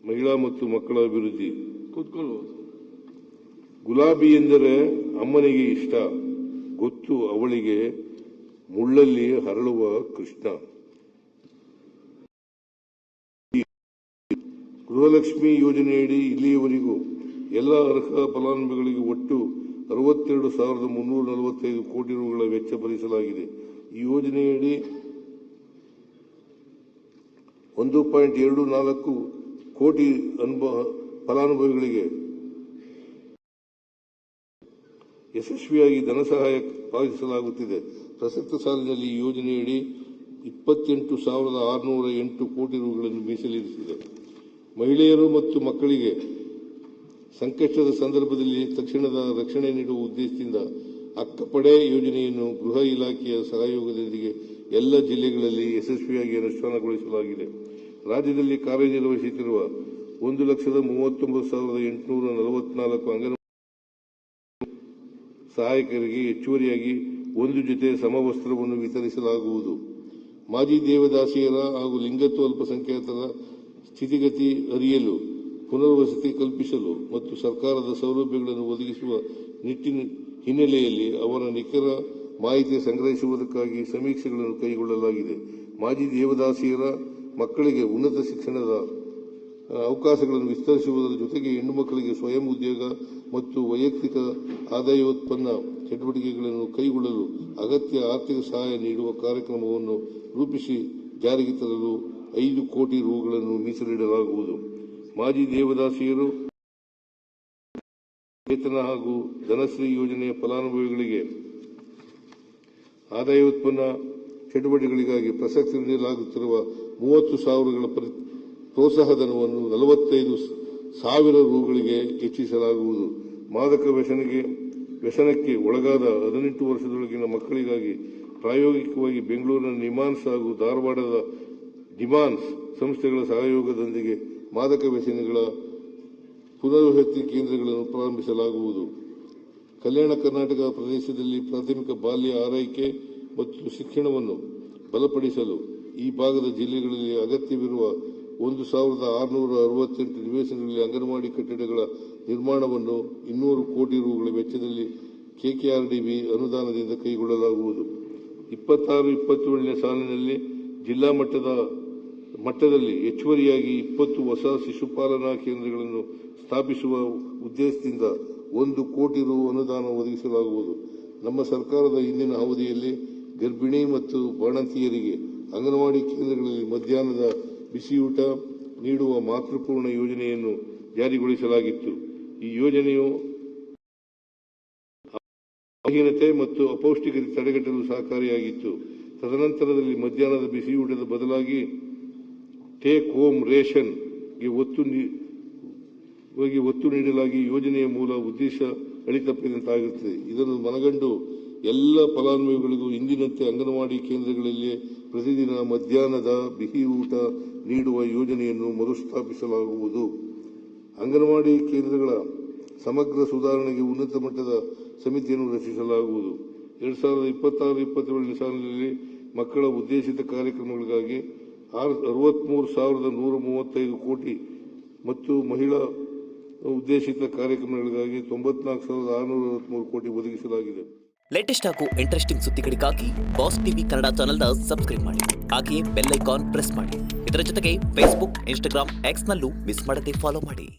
ಮಹಿಳಾ ಮತ್ತು ಮಕ್ಕಳ ಅಭಿವೃದ್ಧಿ. ಗುಲಾಬಿ ಎಂದರೆ ಅಮ್ಮನಿಗೆ ಇಷ್ಟ, ಗೊತ್ತು ಅವಳಿಗೆ ಮುಳ್ಳಲ್ಲಿ ಹರಳುವ ಕೃಷ್ಣ. ಗೃಹಲಕ್ಷ್ಮಿ ಯೋಜನೆಯಡಿ ಇಲ್ಲಿಯವರೆಗೂ ಎಲ್ಲ ಅರ್ಹ ಫಲಾನುಭವಿಗಳಿಗೆ ಒಟ್ಟು 62,345 ಕೋಟಿ ರುಗಳ ವೆಚ್ಚ ಭರಿಸಲಾಗಿದೆ. ಈ ಯೋಜನೆಯಡಿ 1.24 ಕೋಟಿ ಫಲಾನುಭವಿಗಳಿಗೆ ಯಶಸ್ವಿಯಾಗಿ ಧನ ಸಹಾಯ ಪಾವತಿಸಲಾಗುತ್ತಿದೆ. ಪ್ರಸಕ್ತ ಸಾಲಿನಲ್ಲಿ ಈ ಯೋಜನೆಯಡಿ 28,608 ಕೋಟಿ ರುಗಳನ್ನು ಮೀಸಲಿರಿಸಿದೆ. ಮಹಿಳೆಯರು ಮತ್ತು ಮಕ್ಕಳಿಗೆ ಸಂಕಷ್ಟದ ಸಂದರ್ಭದಲ್ಲಿ ತಕ್ಷಣದ ರಕ್ಷಣೆ ನೀಡುವ ಉದ್ದೇಶದಿಂದ ಅಕ್ಕಪಡೆ ಯೋಜನೆಯನ್ನು ಗೃಹ ಇಲಾಖೆಯ ಸಹಯೋಗದೊಂದಿಗೆ ಎಲ್ಲ ಜಿಲ್ಲೆಗಳಲ್ಲಿ ಯಶಸ್ವಿಯಾಗಿ ಅನುಷ್ಠಾನಗೊಳಿಸಲಾಗಿದೆ. ರಾಜ್ಯದಲ್ಲಿ ಕಾರ್ಯನಿರ್ವಹಿಸುತ್ತಿರುವ 1,39,844 ಅಂಗನವಾಡಿ ಸಹಾಯಕರಿಗೆ ಹೆಚ್ಚುವರಿಯಾಗಿ 1 ಜೊತೆ ಸಮವಸ್ತ್ರವನ್ನು ವಿತರಿಸಲಾಗುವುದು. ಮಾಜಿ ದೇವದಾಸಿಯರ ಹಾಗೂ ಲಿಂಗತ್ವ ಅಲ್ಪಸಂಖ್ಯಾತರ ಸ್ಥಿತಿಗತಿ ಅರಿಯಲು, ಪುನರ್ವಸತಿ ಕಲ್ಪಿಸಲು ಮತ್ತು ಸರ್ಕಾರದ ಸೌಲಭ್ಯಗಳನ್ನು ಒದಗಿಸುವ ಹಿನ್ನೆಲೆಯಲ್ಲಿ ಅವರ ನಿಖರ ಮಾಹಿತಿ ಸಂಗ್ರಹಿಸುವುದಕ್ಕಾಗಿ ಸಮೀಕ್ಷೆಗಳನ್ನು ಕೈಗೊಳ್ಳಲಾಗಿದೆ. ಮಾಜಿ ದೇವದಾಸಿಯರ ಮಕ್ಕಳಿಗೆ ಉನ್ನತ ಶಿಕ್ಷಣದ ಅವಕಾಶಗಳನ್ನು ವಿಸ್ತರಿಸುವುದರ ಜೊತೆಗೆ ಹೆಣ್ಣು ಮಕ್ಕಳಿಗೆ ಸ್ವಯಂ ಉದ್ಯೋಗ ಮತ್ತು ವೈಯಕ್ತಿಕ ಆದಾಯೋತ್ಪನ್ನ ಚಟುವಟಿಕೆಗಳನ್ನು ಕೈಗೊಳ್ಳಲು ಅಗತ್ಯ ಆರ್ಥಿಕ ಸಹಾಯ ನೀಡುವ ಕಾರ್ಯಕ್ರಮವನ್ನು ರೂಪಿಸಿ ಜಾರಿಗೆ ತರಲು 5 ಕೋಟಿ ರುಗಳನ್ನು ಮೀಸಲಿಡಲಾಗುವುದು. ಮಾಜಿ ದೇವದಾಸಿಯರು ವೇತನ ಹಾಗೂ ಧನಶ್ರೀ ಯೋಜನೆಯ ಫಲಾನುಭವಿಗಳಿಗೆ ಆದಾಯೋತ್ಪನ್ನ ಚಟುವಟಿಕೆಗಳಿಗಾಗಿ ಪ್ರಸಕ್ತ ನೀಡಲಾಗುತ್ತಿರುವ 30,000 ಪ್ರೋತ್ಸಾಹಧನವನ್ನು 45,000 ರುಗಳಿಗೆ ಹೆಚ್ಚಿಸಲಾಗುವುದು. ಮಾದಕ ವ್ಯಸನಕ್ಕೆ ಒಳಗಾದ 18 ವರ್ಷದೊಳಗಿನ ಮಕ್ಕಳಿಗಾಗಿ ಪ್ರಾಯೋಗಿಕವಾಗಿ ಬೆಂಗಳೂರಿನ ನಿಮಾನ್ಸ್ ಹಾಗೂ ಧಾರವಾಡದ ಡಿಮಾನ್ಸ್ ಸಂಸ್ಥೆಗಳ ಸಹಯೋಗದೊಂದಿಗೆ ಮಾದಕ ವ್ಯಸನಿಗಳ ಪುನರ್ವಸತಿ ಕೇಂದ್ರಗಳನ್ನು ಪ್ರಾರಂಭಿಸಲಾಗುವುದು. ಕಲ್ಯಾಣ ಕರ್ನಾಟಕ ಪ್ರದೇಶದಲ್ಲಿ ಪ್ರಾಥಮಿಕ ಬಾಲ್ಯ ಆರೈಕೆ ಮತ್ತು ಶಿಕ್ಷಣವನ್ನು ಬಲಪಡಿಸಲು ಈ ಭಾಗದ ಜಿಲ್ಲೆಗಳಲ್ಲಿ ಅಗತ್ಯವಿರುವ 1,668 ನಿವೇಶನಗಳಲ್ಲಿ ಅಂಗನವಾಡಿ ಕಟ್ಟಡಗಳ ನಿರ್ಮಾಣವನ್ನು 200 ಕೋಟಿ ರುಗಳ ವೆಚ್ಚದಲ್ಲಿ ಕೆಕೆಆರ್ಡಿಬಿ ಅನುದಾನದಿಂದ ಕೈಗೊಳ್ಳಲಾಗುವುದು. 26-27ನೇ ಸಾಲಿನಲ್ಲಿ ಜಿಲ್ಲಾ ಮಟ್ಟದಲ್ಲಿ ಹೆಚ್ಚುವರಿಯಾಗಿ 20 ಹೊಸ ಶಿಶುಪಾಲನಾ ಕೇಂದ್ರಗಳನ್ನು ಸ್ಥಾಪಿಸುವ ಉದ್ದೇಶದಿಂದ 1 ಕೋಟಿ ರು ಅನುದಾನ ಒದಗಿಸಲಾಗುವುದು. ನಮ್ಮ ಸರ್ಕಾರದ ಹಿಂದಿನ ಅವಧಿಯಲ್ಲಿ ಗರ್ಭಿಣಿ ಮತ್ತು ಬಾಣಂತಿಯರಿಗೆ ಅಂಗನವಾಡಿ ಕೇಂದ್ರಗಳಲ್ಲಿ ಮಧ್ಯಾಹ್ನದ ಬಿಸಿಯೂಟ ನೀಡುವ ಮಾತೃಪೂರ್ಣ ಯೋಜನೆಯನ್ನು ಜಾರಿಗೊಳಿಸಲಾಗಿತ್ತು. ಈ ಯೋಜನೆಯು ಆಹಾರಹೀನತೆ ಮತ್ತು ಅಪೌಷ್ಟಿಕತೆ ತಡೆಗಟ್ಟಲು ಸಹಕಾರಿಯಾಗಿತ್ತು. ತದನಂತರದಲ್ಲಿ ಮಧ್ಯಾಹ್ನದ ಬಿಸಿಯೂಟದ ಬದಲಾಗಿ ಟೇಕ್ ಹೋಮ್ ರೇಷನ್ಗೆ ಒತ್ತು ನೀಡಲಾಗಿ ಯೋಜನೆಯ ಮೂಲ ಉದ್ದೇಶ ಅಳಿತಪ್ಪಿದಂತಾಗುತ್ತದೆ. ಇದನ್ನು ಮನಗಂಡು ಎಲ್ಲ ಫಲಾನುಭವಿಗಳಿಗೂ ಇಂದಿನಂತೆ ಅಂಗನವಾಡಿ ಕೇಂದ್ರಗಳಲ್ಲಿ ಪ್ರತಿದಿನ ಮಧ್ಯಾಹ್ನದ ಬಿಸಿ ಊಟ ನೀಡುವ ಯೋಜನೆಯನ್ನು ಮರುಸ್ಥಾಪಿಸಲಾಗುವುದು. ಅಂಗನವಾಡಿ ಕೇಂದ್ರಗಳ ಸಮಗ್ರ ಸುಧಾರಣೆಗೆ ಉನ್ನತ ಮಟ್ಟದ ಸಮಿತಿಯನ್ನು ರಚಿಸಲಾಗುವುದು. 2026-27ನೇ ಸಾಲಿನಲ್ಲಿ ಮಕ್ಕಳ ಉದ್ದೇಶಿತ ಕಾರ್ಯಕ್ರಮಗಳಿಗಾಗಿ 63,135 ಕೋಟಿ ಮತ್ತು ಮಹಿಳಾ ಉದ್ದೇಶಿತ ಕಾರ್ಯಕ್ರಮಗಳಿಗಾಗಿ 94,663 ಕೋಟಿ ಒದಗಿಸಲಾಗಿದೆ. ಲೇಟೆಸ್ಟ್ ಹಾಗೂ ಇಂಟ್ರೆಸ್ಟಿಂಗ್ ಸುದ್ದಿಗಳಿಗಾಗಿ ಬಾಸ್ ಟಿವಿ ಕನ್ನಡ ಚಾನೆಲ್ನ ಸಬ್ಸ್ಕ್ರೈಬ್ ಮಾಡಿ. ಹಾಗೆಯೇ ಬೆಲ್ ಐಕಾನ್ ಪ್ರೆಸ್ ಮಾಡಿ. ಇದರ ಜೊತೆಗೆ ಫೇಸ್ಬುಕ್, ಇನ್ಸ್ಟಾಗ್ರಾಮ್, ಎಕ್ಸ್ನಲ್ಲೂ ಮಿಸ್ ಮಾಡದೆ ಫಾಲೋ ಮಾಡಿ.